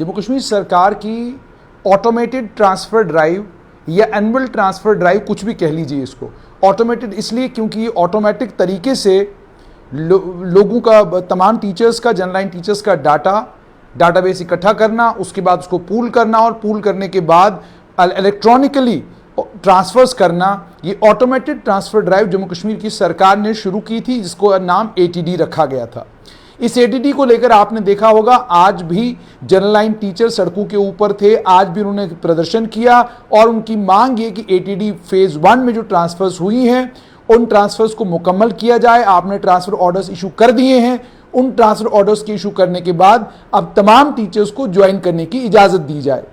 जम्मू कश्मीर सरकार की automated transfer drive या एनुअल ट्रांसफ़र ड्राइव, कुछ भी कह लीजिए इसको। ऑटोमेटेड इसलिए क्योंकि ये ऑटोमेटिक तरीके से लोगों का, तमाम टीचर्स का, जनरल टीचर्स का डाटाबेस इकट्ठा करना, उसके बाद उसको पूल करना और पूल करने के बाद इलेक्ट्रॉनिकली ट्रांसफ़र्स करना। ये automated transfer drive Jammu Kashmir की सरकार ने शुरू की थी, जिसको नाम ATD रखा गया था। इस ATD को लेकर आपने देखा होगा आज भी जनरल लाइन टीचर सड़कों के ऊपर थे, आज भी उन्होंने प्रदर्शन किया और उनकी मांग ये कि ATD फेज़ 1 में जो ट्रांसफ़र्स हुई हैं उन ट्रांसफ़र्स को मुकम्मल किया जाए। आपने ट्रांसफ़र ऑर्डर्स इशू कर दिए हैं, उन ट्रांसफ़र ऑर्डर्स के इशू करने के बाद अब तमाम टीचर्स को ज्वाइन करने की इजाज़त दी जाए।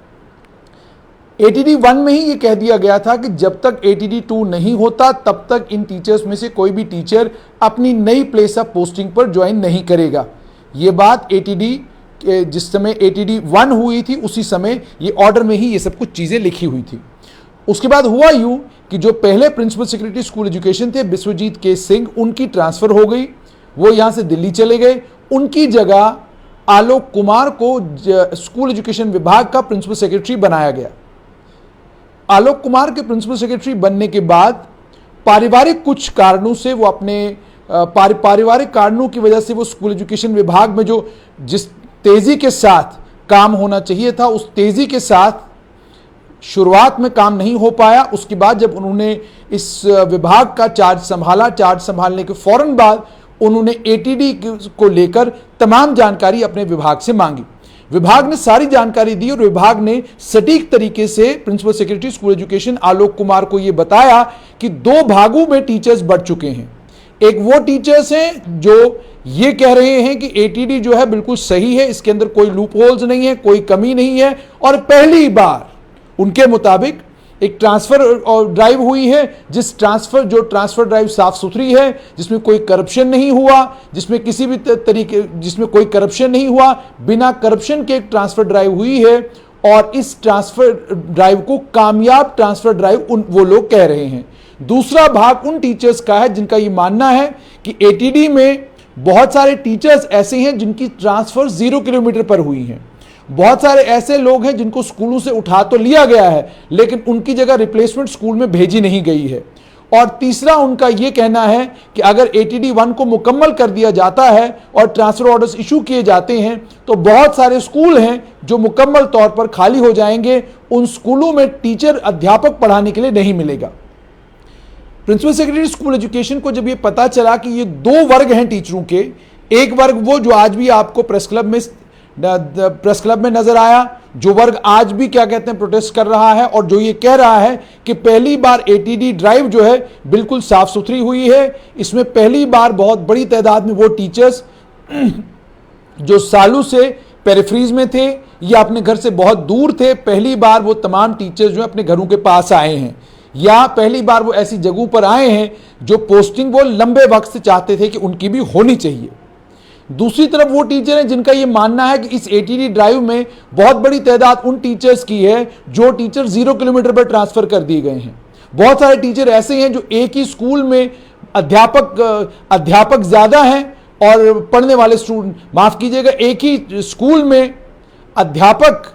ATD 1 में ही ये कह दिया गया था कि जब तक ATD 2 नहीं होता तब तक इन टीचर्स में से कोई भी टीचर अपनी नई प्लेस ऑफ पोस्टिंग पर ज्वाइन नहीं करेगा। ये बात ATD जिस समय ATD 1 हुई थी उसी समय ये ऑर्डर में ही ये सब कुछ चीज़ें लिखी हुई थी। उसके बाद हुआ यूँ कि जो पहले प्रिंसिपल सेक्रेटरी स्कूल एजुकेशन थे बिस्वजीत के सिंह, उनकी ट्रांसफ़र हो गई, वो यहाँ से दिल्ली चले गए। उनकी जगह आलोक कुमार को स्कूल एजुकेशन विभाग का प्रिंसिपल सेक्रेटरी बनाया गया। आलोक कुमार के प्रिंसिपल सेक्रेटरी बनने के बाद पारिवारिक कुछ कारणों से वो अपने पारिवारिक कारणों की वजह से वो स्कूल एजुकेशन विभाग में जो जिस तेज़ी के साथ काम होना चाहिए था उस तेज़ी के साथ शुरुआत में काम नहीं हो पाया। उसके बाद जब उन्होंने इस विभाग का चार्ज संभाला, चार्ज संभालने के फौरन बाद उन्होंने ATD को लेकर तमाम जानकारी अपने विभाग से मांगी। विभाग ने सारी जानकारी दी और विभाग ने सटीक तरीके से principal secretary school education Alok Kumar को यह बताया कि 2 भागों में टीचर्स बढ़ चुके हैं। एक वो टीचर्स हैं जो ये कह रहे हैं कि ATD जो है बिल्कुल सही है, इसके अंदर कोई लूप होल्स नहीं है, कोई कमी नहीं है और पहली बार उनके मुताबिक एक ट्रांसफ़र ड्राइव हुई है जो ट्रांसफ़र ड्राइव साफ सुथरी है, जिसमें कोई करप्शन नहीं हुआ, जिसमें किसी भी तरीके जिसमें कोई करप्शन नहीं हुआ, बिना करप्शन के एक ट्रांसफ़र ड्राइव हुई है और इस ट्रांसफ़र ड्राइव को कामयाब ट्रांसफ़र ड्राइव वो लोग कह रहे हैं। दूसरा भाग उन टीचर्स का है जिनका ये मानना है कि ATD में बहुत सारे टीचर्स ऐसे हैं जिनकी ट्रांसफ़र 0 किलोमीटर पर हुई हैं। बहुत सारे ऐसे लोग हैं जिनको स्कूलों से उठा तो लिया गया है लेकिन उनकी जगह रिप्लेसमेंट स्कूल में भेजी नहीं गई है। और तीसरा उनका यह कहना है कि अगर ATD 1 को मुकम्मल कर दिया जाता है और ट्रांसफ़र ऑर्डर्स इशू किए जाते हैं तो बहुत सारे स्कूल हैं जो मुकम्मल तौर पर खाली हो जाएंगे, उन स्कूलों में टीचर अध्यापक पढ़ाने के लिए नहीं मिलेगा। प्रिंसिपल सेक्रेटरी स्कूल एजुकेशन को जब ये पता चला कि ये 2 वर्ग हैं टीचरों के, एक वर्ग वो जो आज भी आपको प्रेस क्लब में नजर आया, जो वर्ग आज भी क्या कहते हैं प्रोटेस्ट कर रहा है और जो ये कह रहा है कि पहली बार ATD ड्राइव जो है बिल्कुल साफ सुथरी हुई है। इसमें पहली बार बहुत बड़ी तादाद में वो टीचर्स जो सालों से पेरिफ्रीज में थे या अपने घर से बहुत दूर थे, पहली बार वो तमाम टीचर्स जो अपने घरों के पास आए हैं या पहली बार वो ऐसी जगहों पर आए हैं जो पोस्टिंग वो लंबे वक्त से चाहते थे कि उनकी भी होनी चाहिए। दूसरी तरफ वो टीचर हैं जिनका ये मानना है कि इस ATD ड्राइव में बहुत बड़ी तादाद उन टीचर्स की है जो टीचर 0 किलोमीटर पर ट्रांसफ़र कर दिए गए हैं। बहुत सारे टीचर ऐसे हैं जो एक ही स्कूल में अध्यापक ज़्यादा हैं और पढ़ने वाले स्टूडेंट, माफ़ कीजिएगा, एक ही स्कूल में अध्यापक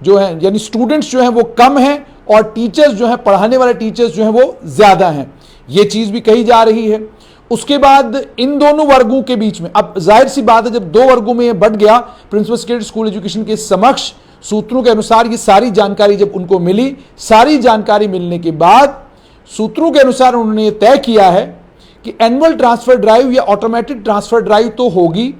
जो हैं यानी स्टूडेंट्स जो हैं वो कम हैं और टीचर्स जो हैं, पढ़ाने वाले टीचर्स जो हैं वो ज़्यादा हैं। ये चीज़ भी कही जा रही है। उसके बाद इन दोनों वर्गों के बीच में अब जाहिर सी बात है जब 2 वर्गों में ये बढ़ गया, प्रिंसिपल सेक्रेटरी स्कूल एजुकेशन के समक्ष सूत्रों के अनुसार ये सारी जानकारी जब उनको मिली, सारी जानकारी मिलने के बाद सूत्रों के अनुसार उन्होंने ये तय किया है कि एनुअल ट्रांसफ़र ड्राइव या ऑटोमेटिक ट्रांसफ़र ड्राइव तो होगी,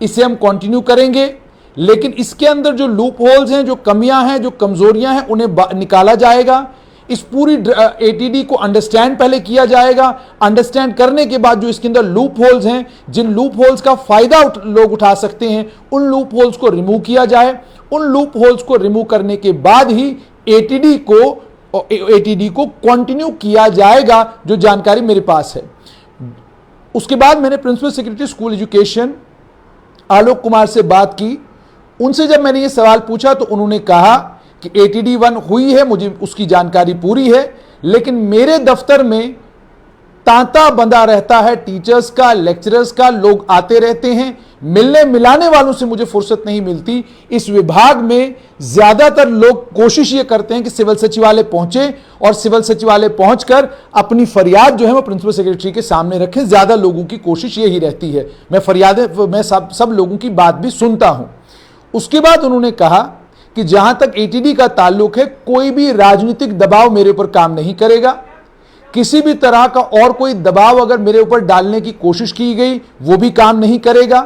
इसे हम कंटिन्यू करेंगे, लेकिन इसके अंदर जो लूप होल्स हैं, जो कमियां हैं, जो कमजोरियां हैं, उन्हें निकाला जाएगा। इस पूरी ATD को अंडरस्टैंड पहले किया जाएगा। अंडरस्टैंड करने के बाद जो इसके अंदर लूप होल्स हैं, जिन लूप होल्स का फायदा लोग उठा सकते हैं, उन लूप होल्स को रिमूव किया जाए। उन लूप होल्स को रिमूव करने के बाद ही ATD को कंटिन्यू किया जाएगा, जो जानकारी मेरे पास है। उसके बाद मैंने principal secretary school education Alok Kumar से बात की। उनसे जब मैंने ये सवाल पूछा तो उन्होंने कहा कि ATD 1 हुई है, मुझे उसकी जानकारी पूरी है, लेकिन मेरे दफ्तर में तांता बंधा रहता है टीचर्स का, लेक्चरर्स का, लोग आते रहते हैं, मिलने मिलाने वालों से मुझे फुर्सत नहीं मिलती। इस विभाग में ज्यादातर लोग कोशिश ये करते हैं कि सिविल सचिवालय पहुंचे और सिविल सचिवालय पहुंचकर अपनी फरियाद जो है वो प्रिंसिपल सेक्रेटरी के सामने रखें। ज्यादा लोगों की कोशिश यही रहती है। मैं सब लोगों की बात भी सुनता हूं। उसके बाद उन्होंने कहा कि जहां तक एटीडी का ताल्लुक है, कोई भी राजनीतिक दबाव मेरे ऊपर काम नहीं करेगा। किसी भी तरह का और कोई दबाव अगर मेरे ऊपर डालने की कोशिश की गई वो भी काम नहीं करेगा।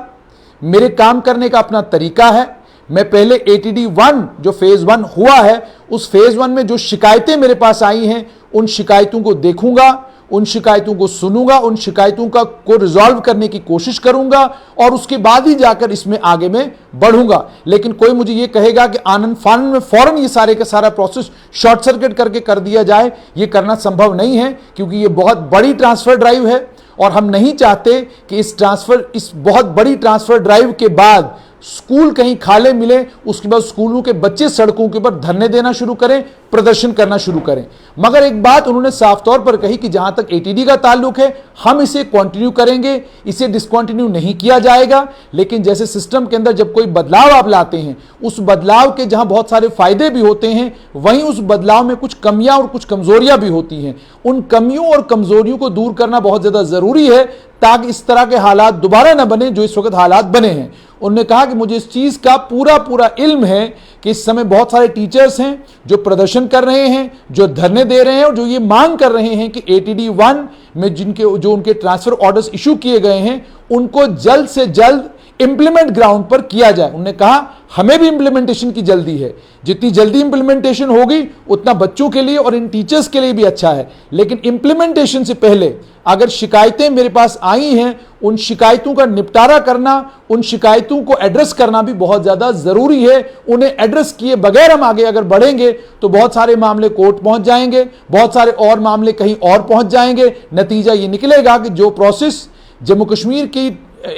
मेरे काम करने का अपना तरीका है। मैं पहले एटीडी 1 जो फेज 1 हुआ है, उस फेज 1 में जो शिकायतें मेरे पास आई हैं उन शिकायतों को देखूंगा, उन शिकायतों को सुनूंगा, उन शिकायतों को रिजॉल्व करने की कोशिश करूंगा और उसके बाद ही जाकर इसमें आगे में बढ़ूंगा। लेकिन कोई मुझे ये कहेगा कि आनंद फानन में फौरन ये सारे का सारा प्रोसेस शॉर्ट सर्किट करके कर दिया जाए, ये करना संभव नहीं है, क्योंकि ये बहुत बड़ी ट्रांसफर ड्राइव है और हम नहीं चाहते कि इस बहुत बड़ी ट्रांसफर ड्राइव के बाद स्कूल कहीं खाले मिले, उसके बाद स्कूलों के बच्चे सड़कों के ऊपर धरने देना शुरू करें, प्रदर्शन करना शुरू करें। मगर एक बात उन्होंने साफ तौर पर कही कि जहां तक एटीडी का ताल्लुक है, हम इसे कंटिन्यू करेंगे, इसे डिसकंटिन्यू नहीं किया जाएगा। लेकिन जैसे सिस्टम के अंदर जब कोई बदलाव आप लाते हैं, उस बदलाव के जहां बहुत सारे फायदे भी होते हैं, वहीं उस बदलाव में कुछ कमियां और कुछ कमजोरियां भी होती हैं। उन कमियों और कमजोरियों को दूर करना बहुत ज्यादा जरूरी है, ताकि इस तरह के हालात दोबारा न बने जो इस वक्त हालात बने हैं। उन्होंने कहा कि मुझे इस चीज का पूरा इल्म है कि इस समय बहुत सारे टीचर्स हैं जो प्रदर्शन कर रहे हैं, जो धरने दे रहे हैं और जो ये मांग कर रहे हैं कि एटीडी 1 में जो उनके ट्रांसफर ऑर्डर्स इशू किए गए हैं उनको जल्द से जल्द इंप्लीमेंट ग्राउंड पर किया जाए। उन्होंने कहा हमें भी इंप्लीमेंटेशन की जल्दी है, जितनी जल्दी इंप्लीमेंटेशन होगी उतना बच्चों के लिए और इन टीचर्स के लिए भी अच्छा है। लेकिन इंप्लीमेंटेशन से पहले अगर शिकायतें मेरे पास आई हैं, उन शिकायतों का निपटारा करना, उन शिकायतों को एड्रेस करना भी बहुत ज्यादा जरूरी है। उन्हें एड्रेस किए बगैर हम आगे अगर बढ़ेंगे तो बहुत सारे मामले कोर्ट पहुंच जाएंगे, बहुत सारे और मामले कहीं और पहुंच जाएंगे। नतीजा ये निकलेगा कि जो प्रोसेस जम्मू कश्मीर की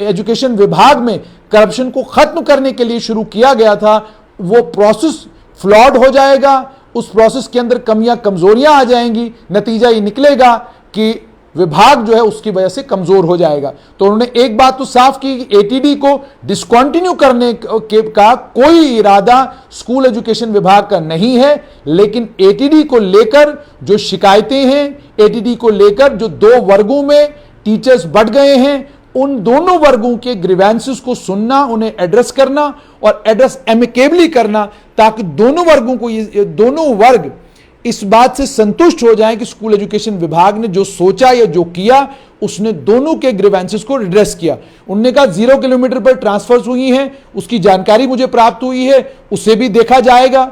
एजुकेशन विभाग में करप्शन को खत्म करने के लिए शुरू किया गया था, वो प्रोसेस फ्लॉड हो जाएगा। उस प्रोसेस के अंदर कमियां कमजोरियां आ जाएंगी। नतीजा ये निकलेगा कि विभाग जो है उसकी वजह से कमजोर हो जाएगा। तो उन्होंने एक बात तो साफ की कि एटीडी को डिसकंटिन्यू करने का कोई इरादा स्कूल एजुकेशन विभाग का नहीं है। लेकिन एटीडी को लेकर जो शिकायतें हैं, एटीडी को लेकर जो 2 वर्गों में टीचर्स बढ़ गए हैं, उन दोनों वर्गों के ग्रीवेंसेस को सुनना, उन्हें एड्रेस करना और एड्रेस एमिकेबली करना, ताकि दोनों वर्गों को दोनों वर्ग इस बात से संतुष्ट हो जाएं कि स्कूल एजुकेशन विभाग ने जो सोचा या जो किया उसने दोनों के ग्रीवेंसेस को एड्रेस किया। उन्होंने कहा 0 किलोमीटर पर ट्रांसफर्स हुई हैं, उसकी जानकारी मुझे प्राप्त हुई है, उसे भी देखा जाएगा।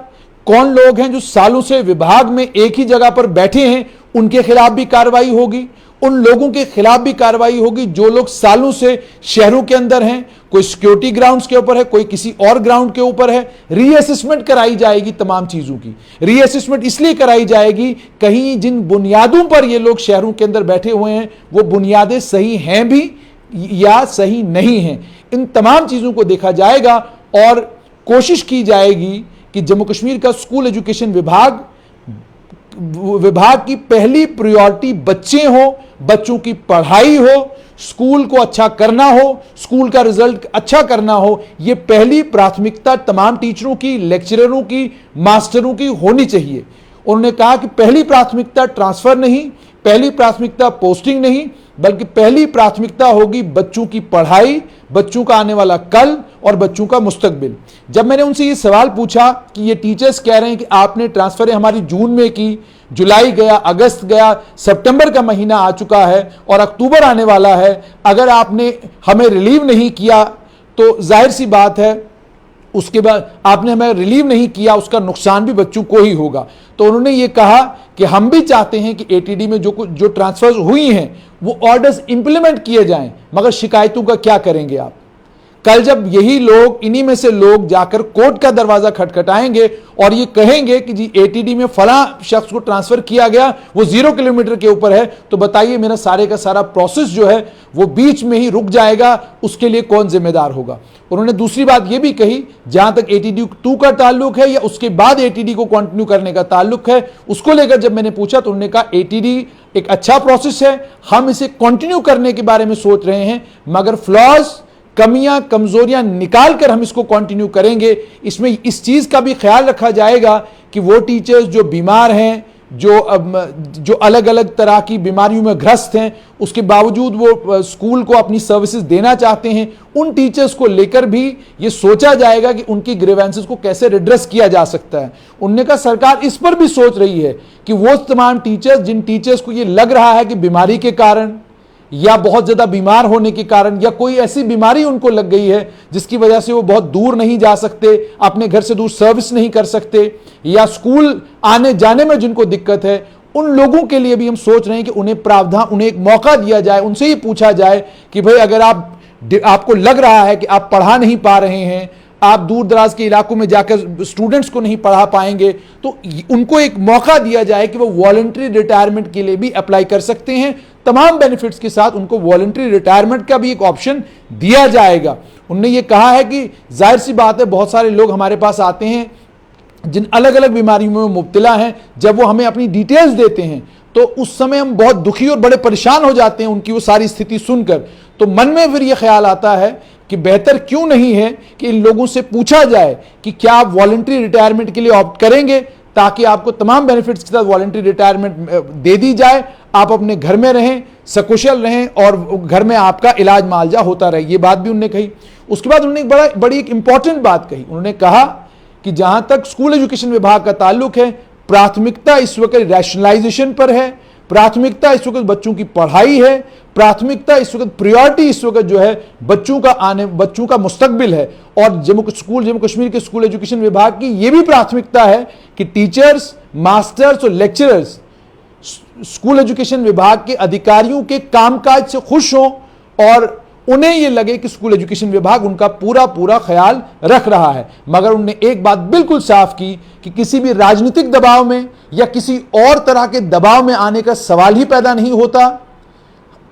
कौन लोग हैं जो सालों से विभाग में एक ही जगह पर बैठे हैं, उनके खिलाफ भी कार्रवाई होगी। उन लोगों के खिलाफ भी कार्रवाई होगी जो लोग सालों से शहरों के अंदर हैं, कोई सिक्योरिटी ग्राउंड्स के ऊपर है, कोई किसी और ग्राउंड के ऊपर है। रीअसेसमेंट कराई जाएगी तमाम चीजों की। रीअसेसमेंट इसलिए कराई जाएगी कहीं जिन बुनियादों पर ये लोग शहरों के अंदर बैठे हुए हैं वो बुनियादें सही हैं भी या सही नहीं हैं। इन तमाम चीजों को देखा जाएगा और कोशिश की जाएगी कि जम्मू कश्मीर का स्कूल एजुकेशन विभाग की पहली प्रायोरिटी बच्चे हो, बच्चों की पढ़ाई हो, स्कूल को अच्छा करना हो, स्कूल का रिजल्ट अच्छा करना हो। यह पहली प्राथमिकता तमाम टीचरों की, लेक्चररों की, मास्टरों की होनी चाहिए। उन्होंने कहा कि पहली प्राथमिकता ट्रांसफर नहीं, पहली प्राथमिकता पोस्टिंग नहीं, बल्कि पहली प्राथमिकता होगी बच्चों की पढ़ाई, बच्चों का आने वाला कल और बच्चों का मुस्तकबिल। जब मैंने उनसे ये सवाल पूछा कि ये टीचर्स कह रहे हैं कि आपने ट्रांसफर हमारी जून में की, जुलाई गया, अगस्त गया, सितंबर का महीना आ चुका है और अक्टूबर आने वाला है, अगर आपने हमें रिलीव नहीं किया तो जाहिर सी बात है उसके बाद आपने हमें रिलीव नहीं किया, उसका नुकसान भी बच्चों को ही होगा। तो उन्होंने ये कहा कि हम भी चाहते हैं कि एटीडी में जो ट्रांसफर हुई हैं वो ऑर्डर्स इंप्लीमेंट किए जाएं, मगर शिकायतों का क्या करेंगे आप? कल जब यही लोग, इन्हीं में से लोग जाकर कोर्ट का दरवाजा खटखटाएंगे और ये कहेंगे कि जी एटीडी में फला शख्स को ट्रांसफर किया गया, वो 0 किलोमीटर के ऊपर है, तो बताइए मेरा सारे का सारा प्रोसेस जो है वो बीच में ही रुक जाएगा। उसके लिए कौन जिम्मेदार होगा? उन्होंने दूसरी बात यह भी कही, जहां तक एटीडी 2 का ताल्लुक है या उसके बाद एटीडी को कंटिन्यू करने का ताल्लुक है, उसको लेकर जब मैंने पूछा तो उन्होंने कहा एटीडी एक अच्छा प्रोसेस है, हम इसे कंटिन्यू करने के बारे में सोच रहे हैं, मगर फ्लॉज कमियां कमजोरियां निकाल कर हम इसको कंटिन्यू करेंगे। इसमें इस चीज का भी ख्याल रखा जाएगा कि वो टीचर्स जो बीमार हैं, जो अलग अलग तरह की बीमारियों में ग्रस्त हैं, उसके बावजूद वो स्कूल को अपनी सर्विसेज देना चाहते हैं, उन टीचर्स को लेकर भी ये सोचा जाएगा कि उनकी ग्रीवेंसेस को कैसे रिड्रेस किया जा सकता है। उन्होंने कहा सरकार इस पर भी सोच रही है कि वो तमाम टीचर्स जिन टीचर्स को ये लग रहा है कि बीमारी के कारण या बहुत ज्यादा बीमार होने के कारण या कोई ऐसी बीमारी उनको लग गई है जिसकी वजह से वो बहुत दूर नहीं जा सकते, अपने घर से दूर सर्विस नहीं कर सकते, या स्कूल आने जाने में जिनको दिक्कत है, उन लोगों के लिए भी हम सोच रहे हैं कि उन्हें प्रावधान, उन्हें एक मौका दिया जाए, उनसे ही पूछा जाए कि भाई अगर आपको लग रहा है कि आप पढ़ा नहीं पा रहे हैं, आप दूर दराज के इलाकों में जाकर स्टूडेंट्स को नहीं पढ़ा पाएंगे, तो उनको एक मौका दिया जाए कि वो वॉलंटरी रिटायरमेंट के लिए भी अप्लाई कर सकते हैं। तमाम बेनिफिट्स के साथ उनको वॉलंटरी रिटायरमेंट का भी एक ऑप्शन दिया जाएगा। उन्होंने ये कहा है कि जाहिर सी बात है बहुत सारे लोग हमारे पास आते हैं जिन अलग अलग बीमारियों में मुब्तला हैं, जब वो हमें अपनी डिटेल्स देते हैं तो उस समय हम बहुत दुखी और बड़े परेशान हो जाते हैं उनकी वो सारी स्थिति सुनकर। तो मन में फिर ये ख्याल आता है कि बेहतर क्यों नहीं है कि इन लोगों से पूछा जाए कि क्या आप वॉलंटरी रिटायरमेंट के लिए ऑप्ट करेंगे, ताकि आपको तमाम बेनिफिट्स के साथ वॉलंटरी रिटायरमेंट दे दी जाए, आप अपने घर में रहें, सकुशल रहें और घर में आपका इलाज मालजा होता रहे। ये बात भी उन्होंने कही। उसके बाद उन्होंने बड़ी एक इंपॉर्टेंट बात कही। उन्होंने कहा कि जहां तक स्कूल एजुकेशन विभाग का ताल्लुक है, प्राथमिकता इस वक्त रैशनलाइजेशन पर है, प्राथमिकता इस वक्त बच्चों की पढ़ाई है, प्राथमिकता इस वक्त प्रायोरिटी इस वक्त जो है बच्चों का मुस्तकबिल है। और जम्मू कश्मीर के स्कूल एजुकेशन विभाग की यह भी प्राथमिकता है कि टीचर्स, मास्टर्स और लेक्चरर्स स्कूल एजुकेशन विभाग के अधिकारियों के कामकाज से खुश हों और उन्हें यह लगे कि स्कूल एजुकेशन विभाग उनका पूरा ख्याल रख रहा है। मगर उन्होंने एक बात बिल्कुल साफ की कि किसी भी राजनीतिक दबाव में या किसी और तरह के दबाव में आने का सवाल ही पैदा नहीं होता।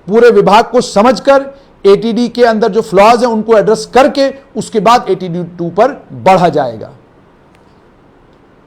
पूरे विभाग को समझकर एटीडी के अंदर जो फ्लॉज हैं उनको एड्रेस करके उसके बाद एटीडी 2 पर बढ़ा जाएगा।